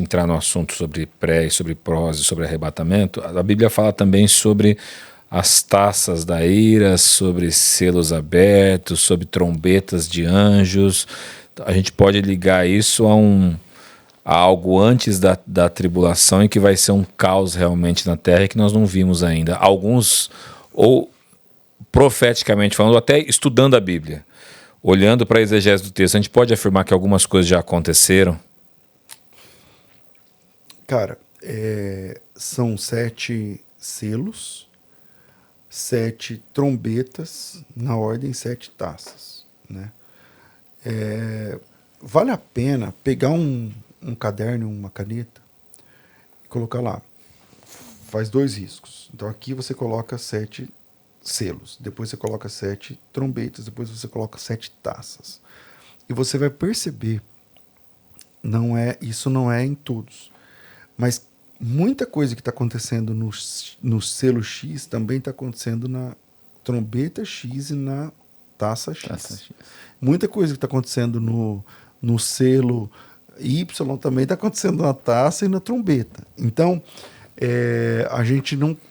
entrar no assunto sobre pré e sobre pós e sobre arrebatamento, a Bíblia fala também sobre as taças da ira, sobre selos abertos, sobre trombetas de anjos. A gente pode ligar isso a algo antes da tribulação e que vai ser um caos realmente na Terra que nós não vimos ainda. Alguns, ou profeticamente falando, ou até estudando a Bíblia, olhando para a exegese do texto, a gente pode afirmar que algumas coisas já aconteceram? Cara, são 7 selos, 7 trombetas, na ordem 7 taças, né? Vale a pena pegar um caderno, uma caneta e colocar lá. Faz 2 riscos. Então aqui você coloca 7 selos, depois você coloca 7 trombetas, depois você coloca 7 taças. E você vai perceber, isso não é em todos, mas muita coisa que está acontecendo no selo X também está acontecendo na trombeta X e na taça X. Taça X. Muita coisa que está acontecendo no selo Y também está acontecendo na taça e na trombeta. Então,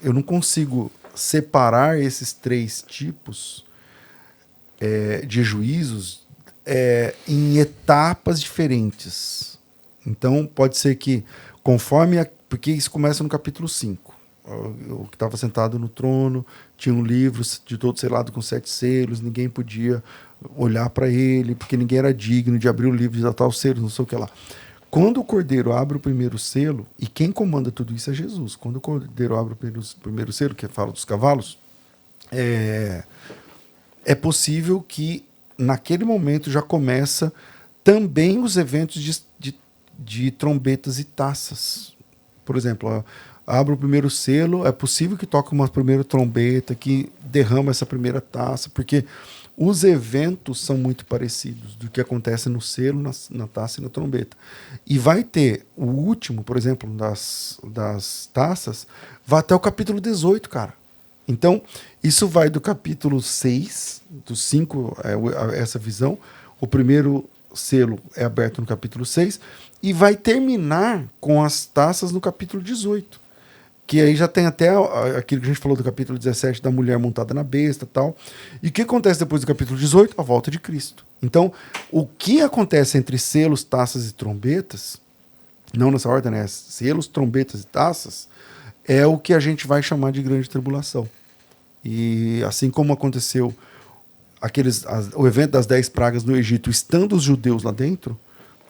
eu não consigo separar esses 3 tipos de juízos em etapas diferentes. Então, pode ser que, porque isso começa no capítulo 5. O que estava sentado no trono tinha um livro de todo selado com 7 selos, ninguém podia olhar para ele, porque ninguém era digno de abrir o livro e desatar os selos, não sei o que lá. Quando o cordeiro abre o primeiro selo, e quem comanda tudo isso é Jesus, quando o cordeiro abre o primeiro selo, que fala dos cavalos, é possível que naquele momento já começa também os eventos de trombetas e taças. Por exemplo, abre o primeiro selo, é possível que toque uma primeira trombeta, que derrama essa primeira taça, porque os eventos são muito parecidos do que acontece no selo, na taça e na trombeta. E vai ter o último, por exemplo, das taças, vai até o capítulo 18, cara. Então, isso vai do capítulo 6, do 5, essa visão. O primeiro selo é aberto no capítulo 6 e vai terminar com as taças no capítulo 18. Que aí já tem até aquilo que a gente falou do capítulo 17 da mulher montada na besta e tal. E o que acontece depois do capítulo 18? A volta de Cristo. Então, o que acontece entre selos, taças e trombetas, não nessa ordem, né? Selos, trombetas e taças, é o que a gente vai chamar de grande tribulação. E assim como aconteceu o evento das 10 pragas no Egito, estando os judeus lá dentro,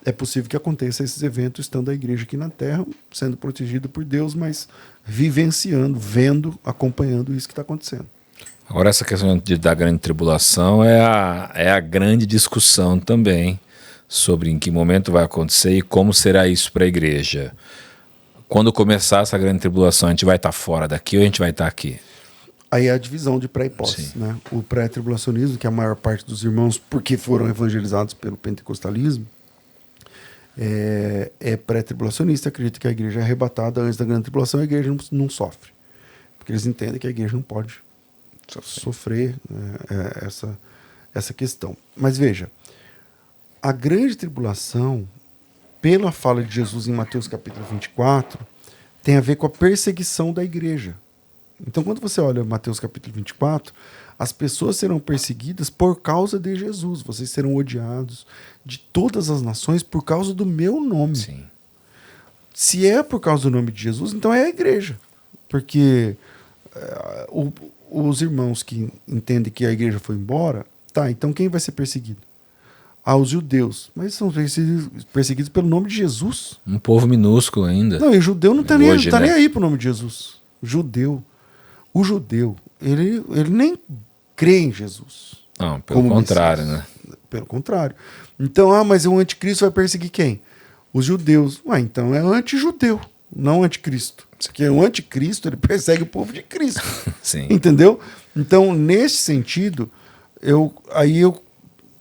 é possível que aconteça esses eventos estando a igreja aqui na Terra, sendo protegida por Deus, mas vivenciando, vendo, acompanhando isso que está acontecendo. Agora, essa questão da grande tribulação é a grande discussão também sobre em que momento vai acontecer e como será isso para a igreja. Quando começar essa grande tribulação, a gente vai estar fora daqui ou a gente vai estar aqui? Aí é a divisão de pré e pós. Né? O pré-tribulacionismo, que é a maior parte dos irmãos, porque foram evangelizados pelo pentecostalismo, é pré-tribulacionista, acredita que a igreja é arrebatada antes da grande tribulação e a igreja não sofre. Porque eles entendem que a igreja não pode sofrer essa questão. Mas veja, a grande tribulação, pela fala de Jesus em Mateus capítulo 24, tem a ver com a perseguição da igreja. Então, quando você olha Mateus capítulo 24, as pessoas serão perseguidas por causa de Jesus. Vocês serão odiados de todas as nações por causa do meu nome. Sim. Se é por causa do nome de Jesus, então é a igreja. Porque os irmãos que entendem que a igreja foi embora, tá, então quem vai ser perseguido? Os judeus. Mas são perseguidos pelo nome de Jesus. Um povo minúsculo ainda. Não, e o judeu não está nem né? aí pro nome de Jesus. O judeu, ele nem crê em Jesus. Não, pelo contrário, Messias. né? Pelo contrário. Então, mas o anticristo vai perseguir quem? Os judeus. Então é antijudeu, não anticristo. Porque o anticristo, ele persegue o povo de Cristo. Sim. Entendeu? Então, nesse sentido, eu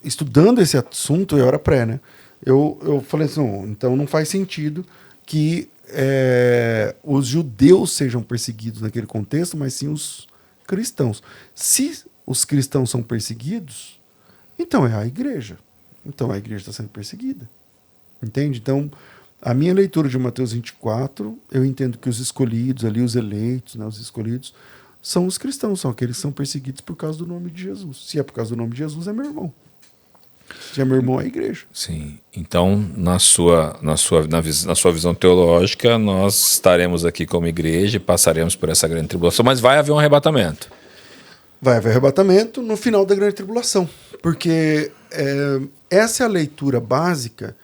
estudando esse assunto, eu era pré, né? Eu falei assim, então não faz sentido que os judeus sejam perseguidos naquele contexto, mas sim os cristãos. Se os cristãos são perseguidos, então é a igreja. Então a igreja está sendo perseguida. Entende? Então, A minha leitura de Mateus 24, eu entendo que os escolhidos ali, os eleitos, né, os escolhidos, são os cristãos, são aqueles que são perseguidos por causa do nome de Jesus. Se é por causa do nome de Jesus, é meu irmão. Se é meu irmão, é a igreja. Sim. Então, na sua visão teológica, nós estaremos aqui como igreja e passaremos por essa grande tribulação, mas vai haver um arrebatamento. Vai haver arrebatamento no final da grande tribulação. Porque essa é a leitura básica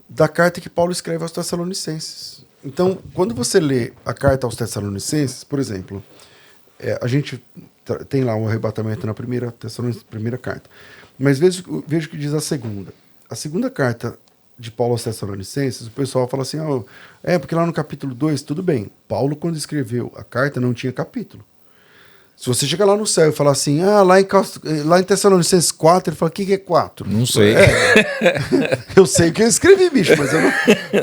da carta que Paulo escreve aos Tessalonicenses. Então, quando você lê a carta aos Tessalonicenses, por exemplo, a gente tem lá um arrebatamento na primeira carta. Mas veja o que diz a segunda. A segunda carta de Paulo aos Tessalonicenses, o pessoal fala assim, porque lá no capítulo 2, tudo bem, Paulo, quando escreveu a carta, não tinha capítulo. Se você chegar lá no céu e falar assim, lá em Tessalonicenses 4, ele fala, o que é 4? Não sei. Eu sei o que eu escrevi, bicho, mas eu não...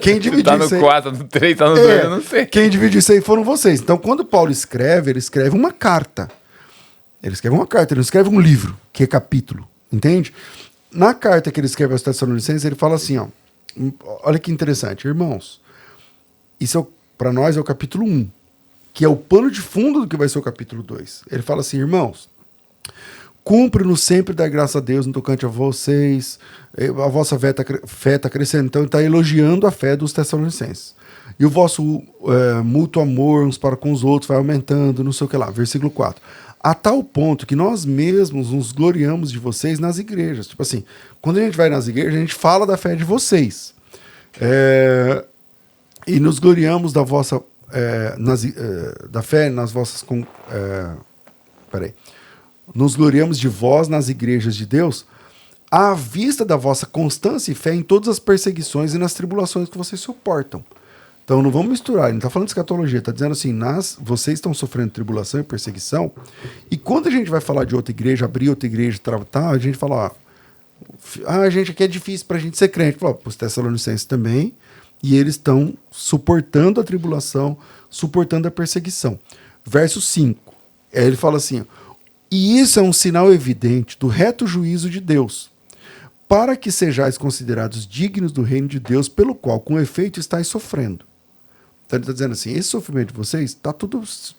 Quem dividiu tá no isso aí... 4, no 3, tá no 2, eu não sei. Quem dividiu isso aí foram vocês. Então, quando Paulo escreve, ele escreve uma carta. Ele não escreve um livro, que é capítulo, entende? Na carta que ele escreve aos Tessalonicenses, ele fala assim, olha que interessante, irmãos, isso para nós é o capítulo 1, que é o pano de fundo do que vai ser o capítulo 2. Ele fala assim, irmãos, cumpre-nos sempre dar graça a Deus no tocante a vocês, a vossa fé está crescendo. Então ele está elogiando a fé dos Tessalonicenses. E o vosso mútuo amor uns para com os outros vai aumentando, não sei o que lá. Versículo 4. A tal ponto que nós mesmos nos gloriamos de vocês nas igrejas. Tipo assim, quando a gente vai nas igrejas, a gente fala da fé de vocês. E nos gloriamos da vossa... da fé nas vossas... Nos gloriamos de vós nas igrejas de Deus à vista da vossa constância e fé em todas as perseguições e nas tribulações que vocês suportam. Então não vamos misturar, ele não está falando de escatologia, está dizendo assim, vocês estão sofrendo tribulação e perseguição, e quando a gente vai falar de outra igreja, abrir outra igreja, tratar, a gente fala, gente, aqui é difícil para a gente ser crente. Para os Tessalonicenses também, e eles estão suportando a tribulação, suportando a perseguição. Verso 5, ele fala assim, e isso é um sinal evidente do reto juízo de Deus, para que sejais considerados dignos do reino de Deus, pelo qual, com efeito, estáis sofrendo. Então ele está dizendo assim, esse sofrimento de vocês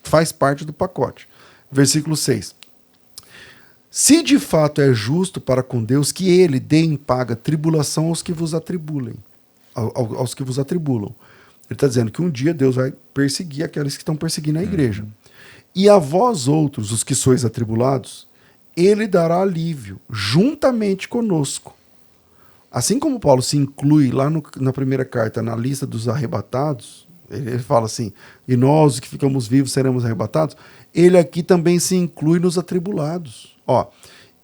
faz parte do pacote. Versículo 6. Se de fato é justo para com Deus que ele dê em paga tribulação aos que vos atribulam. Aos que vos atribulam. Ele está dizendo que um dia Deus vai perseguir aqueles que estão perseguindo a igreja. E a vós outros, os que sois atribulados, ele dará alívio, juntamente conosco. Assim como Paulo se inclui lá na primeira carta, na lista dos arrebatados, ele fala assim, e nós, os que ficamos vivos, seremos arrebatados, ele aqui também se inclui nos atribulados.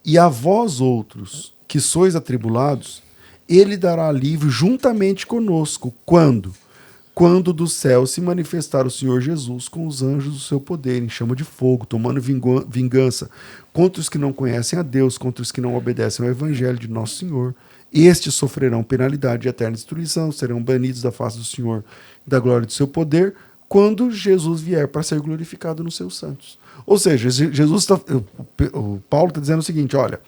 E a vós outros, que sois atribulados, ele dará alívio juntamente conosco. Quando? Quando do céu se manifestar o Senhor Jesus com os anjos do seu poder, em chama de fogo, tomando vingança contra os que não conhecem a Deus, contra os que não obedecem ao evangelho de nosso Senhor. Estes sofrerão penalidade de eterna destruição, serão banidos da face do Senhor e da glória do seu poder, quando Jesus vier para ser glorificado nos seus santos. Ou seja, o Paulo está dizendo o seguinte, olha,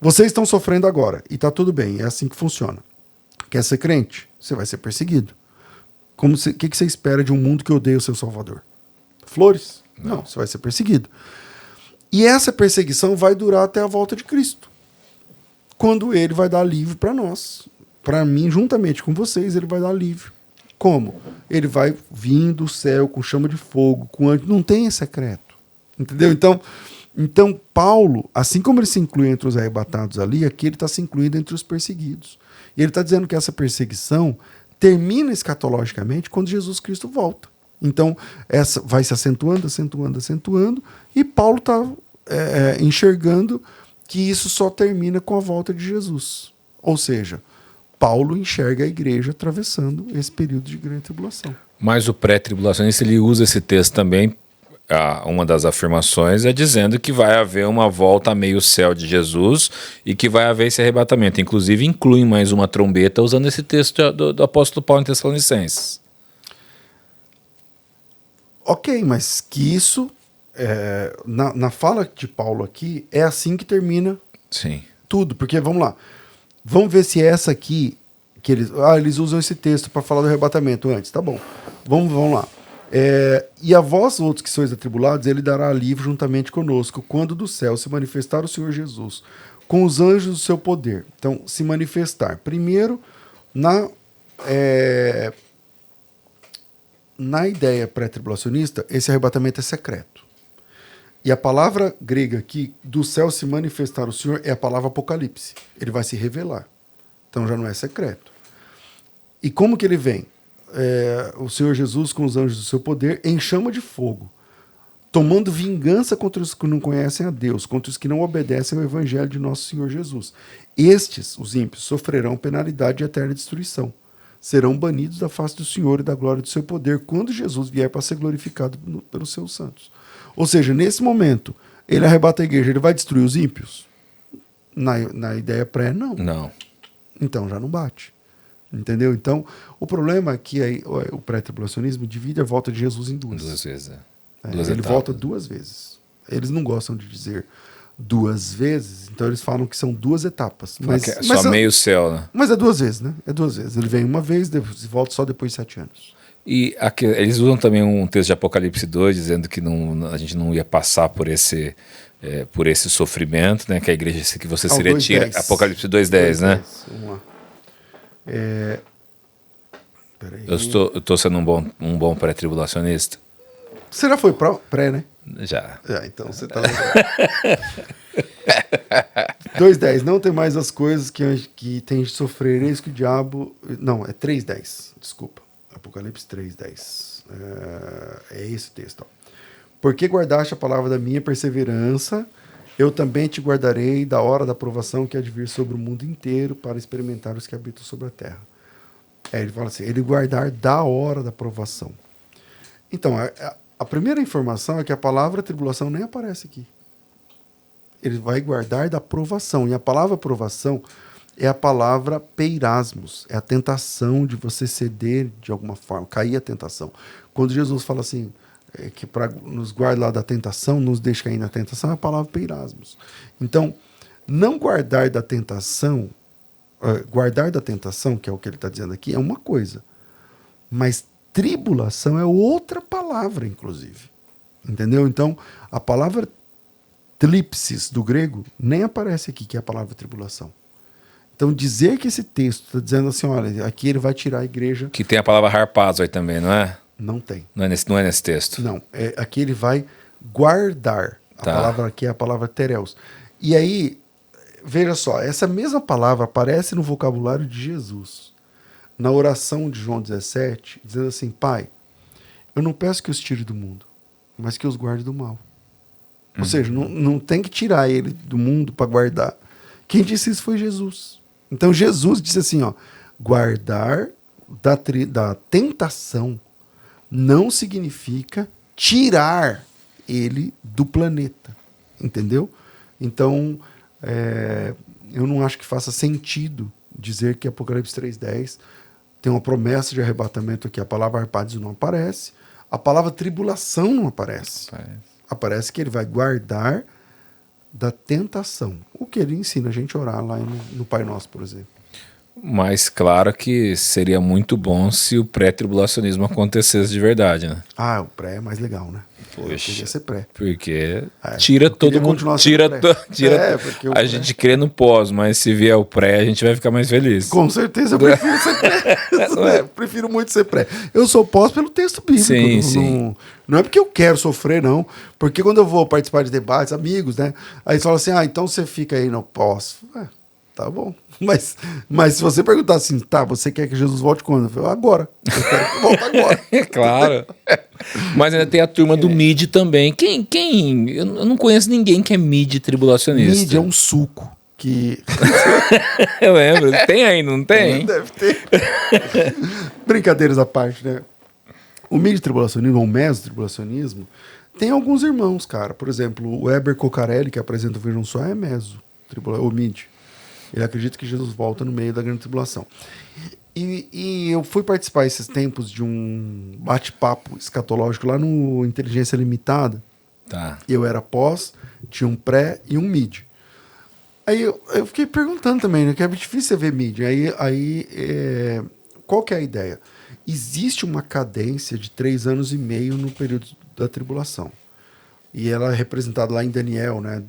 vocês estão sofrendo agora, e está tudo bem, é assim que funciona. Quer ser crente? Você vai ser perseguido. O que você espera de um mundo que odeia o seu Salvador? Flores? Não, você vai ser perseguido. E essa perseguição vai durar até a volta de Cristo, quando ele vai dar alívio para nós. Para mim, juntamente com vocês, ele vai dar alívio. Como? Ele vai vir do céu com chama de fogo, com anjo. Não tem secreto. Entendeu? Então, Paulo, assim como ele se inclui entre os arrebatados ali, aqui ele está se incluindo entre os perseguidos. E ele está dizendo que essa perseguição termina escatologicamente quando Jesus Cristo volta. Então, essa vai se acentuando, e Paulo está enxergando que isso só termina com a volta de Jesus. Ou seja, Paulo enxerga a igreja atravessando esse período de grande tribulação. Mas o pré-tribulacionista, ele usa esse texto também, uma das afirmações é dizendo que vai haver uma volta a meio céu de Jesus e que vai haver esse arrebatamento. Inclusive, inclui mais uma trombeta usando esse texto do apóstolo Paulo em Tessalonicenses. Ok, mas que isso, na fala de Paulo aqui, é assim que termina Sim. tudo. Porque, vamos lá, vamos ver se essa aqui eles usam esse texto para falar do arrebatamento antes. Tá bom. Vamos lá. E a vós, outros que sois atribulados, ele dará alívio juntamente conosco, quando do céu se manifestar o Senhor Jesus, com os anjos do seu poder. Então, se manifestar. Primeiro, na ideia pré-tribulacionista, esse arrebatamento é secreto. E a palavra grega aqui, do céu se manifestar o Senhor, é a palavra Apocalipse. Ele vai se revelar. Então já não é secreto. E como que ele vem? O Senhor Jesus com os anjos do seu poder em chama de fogo, tomando vingança contra os que não conhecem a Deus, contra os que não obedecem ao evangelho de nosso Senhor Jesus. Estes, os ímpios, sofrerão penalidade de eterna destruição. Serão banidos da face do Senhor e da glória do seu poder quando Jesus vier para ser glorificado pelos seus santos. Ou seja, nesse momento, ele arrebata a igreja, ele vai destruir os ímpios? Na ideia pré, não. Não. Então já não bate. Entendeu? Então, o problema é que o pré-tribulacionismo divide a volta de Jesus em duas. Duas vezes. Ele volta 2 vezes. Eles não gostam de dizer 2 vezes, então eles falam que são 2 etapas. Mas só meio céu, né? Mas é 2 vezes, né? É 2 vezes. Ele vem uma vez e volta só depois de 7 anos. E eles usam também um texto de Apocalipse 2, dizendo que a gente não ia passar por esse sofrimento, né? Que a igreja, que você seria tira. Apocalipse 2:10, né? Vamos lá. Peraí. Eu estou sendo um bom pré-tribulacionista? Você já foi pré, né? Já. Então você tá legal. 2:10. Não tem mais as coisas que tem de sofrer, eis que o diabo... Não, é 3:10. Desculpa. Apocalipse 3:10. É esse o texto. Ó. Porque guardaste a palavra da minha perseverança, eu também te guardarei da hora da provação que há de vir sobre o mundo inteiro para experimentar os que habitam sobre a terra. Ele fala assim, ele guardar da hora da provação. Então, a primeira informação é que a palavra tribulação nem aparece aqui. Ele vai guardar da provação. E a palavra provação é a palavra peirasmos. É a tentação de você ceder de alguma forma, cair a tentação. Quando Jesus fala assim, que para nos guarda lá da tentação, nos deixa cair na tentação, é a palavra peirasmos. Então, não guardar da tentação, que é o que ele está dizendo aqui, é uma coisa. Mas tribulação é outra palavra, inclusive. Entendeu? Então, a palavra tlipsis do grego nem aparece aqui, que é a palavra tribulação. Então, dizer que esse texto está dizendo assim, olha, aqui ele vai tirar a igreja... Que tem a palavra harpazo aí também, não é? Não tem. Não é nesse texto? Não. Aqui ele vai guardar. A palavra aqui é a palavra tereus. E aí, veja só, essa mesma palavra aparece no vocabulário de Jesus. Na oração de João 17, dizendo assim, Pai, eu não peço que os tire do mundo, mas que os guarde do mal. Ou seja, não tem que tirar ele do mundo para guardar. Quem disse isso foi Jesus. Então Jesus disse assim, ó, guardar da tentação não significa tirar ele do planeta. Entendeu? Então, eu não acho que faça sentido dizer que Apocalipse 3:10 tem uma promessa de arrebatamento aqui. A palavra harpazo não aparece. A palavra tribulação não aparece. Aparece que ele vai guardar da tentação. O que ele ensina a gente a orar lá no Pai Nosso, por exemplo. Mas claro que seria muito bom se o pré-tribulacionismo acontecesse de verdade, né? O pré é mais legal, né? Poxa, queria ser pré. Porque tira todo mundo, a gente crê no pós, mas se vier o pré, a gente vai ficar mais feliz. Com certeza, eu prefiro ser pré. Eu prefiro muito ser pré. Eu sou pós pelo texto bíblico. Sim. Não é porque eu quero sofrer, não. Porque quando eu vou participar de debates, amigos, né? Aí eles falam assim, então você fica aí no pós. Tá bom. Mas se você perguntar assim, você quer que Jesus volte quando? Eu falo, agora. Eu quero que volte agora. Claro. Mas ainda tem a turma do MID também. Quem? Eu não conheço ninguém que é MID tribulacionista. MID é um suco que... Eu lembro. Tem ainda, não tem? Deve ter. Brincadeiras à parte, né? O MID tribulacionismo, ou meso-tribulacionismo, tem alguns irmãos, cara. Por exemplo, o Heber Cocarelli, que apresenta o Vejam Só, é meso, o MID. Ele acredita que Jesus volta no meio da grande tribulação. E eu fui participar esses tempos de um bate-papo escatológico lá no Inteligência Limitada. Tá. Eu era pós, tinha um pré e um mid. Aí eu fiquei perguntando também, né? Que é difícil você ver mídia. Qual que é a ideia? Existe uma cadência de 3 anos e meio no período da tribulação. E ela é representada lá em Daniel, né?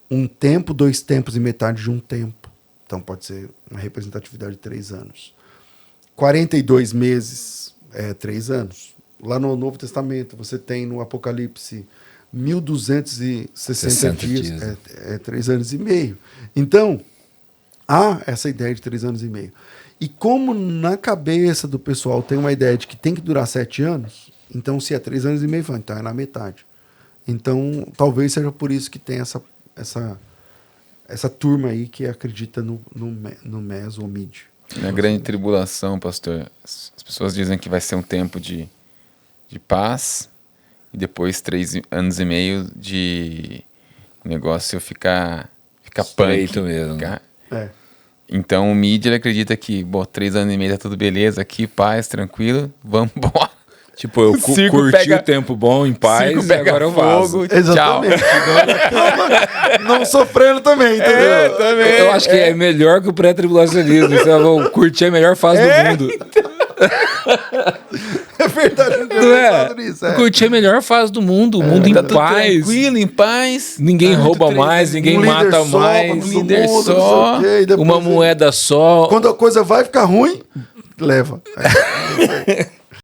Um tempo, 2 tempos e metade de um tempo. Então pode ser uma representatividade de 3 anos. 42 meses é 3 anos. Lá no Novo Testamento, você tem no Apocalipse 1260 dias. É 3 anos e meio. Então, há essa ideia de 3 anos e meio. E como na cabeça do pessoal tem uma ideia de que tem que durar 7 anos, então se é 3 anos e meio, então é na metade. Então, talvez seja por isso que tem essa turma aí que acredita no MES ou MID. Na grande tribulação, pastor, as pessoas dizem que vai ser um tempo de paz e depois 3 anos e meio de negócio ficar Estreito punk. mesmo. Então o MID ele acredita que 3 anos e meio tá tudo beleza aqui, paz, tranquilo, vamos embora. Tipo, eu curti o tempo bom, em paz, e agora eu vazo. Exatamente. Não sofrendo também, entendeu? Também. Eu acho que é melhor que o pré-tribulacionismo. Então, vou curtir a melhor fase do mundo. É verdade, eu Não é? nisso, Curtir a melhor fase do mundo, o mundo Tá em tudo paz. tranquilo, em paz. Ninguém rouba mais, ninguém mata mais. Um líder só, Uma moeda só. Quando a coisa vai ficar ruim, leva.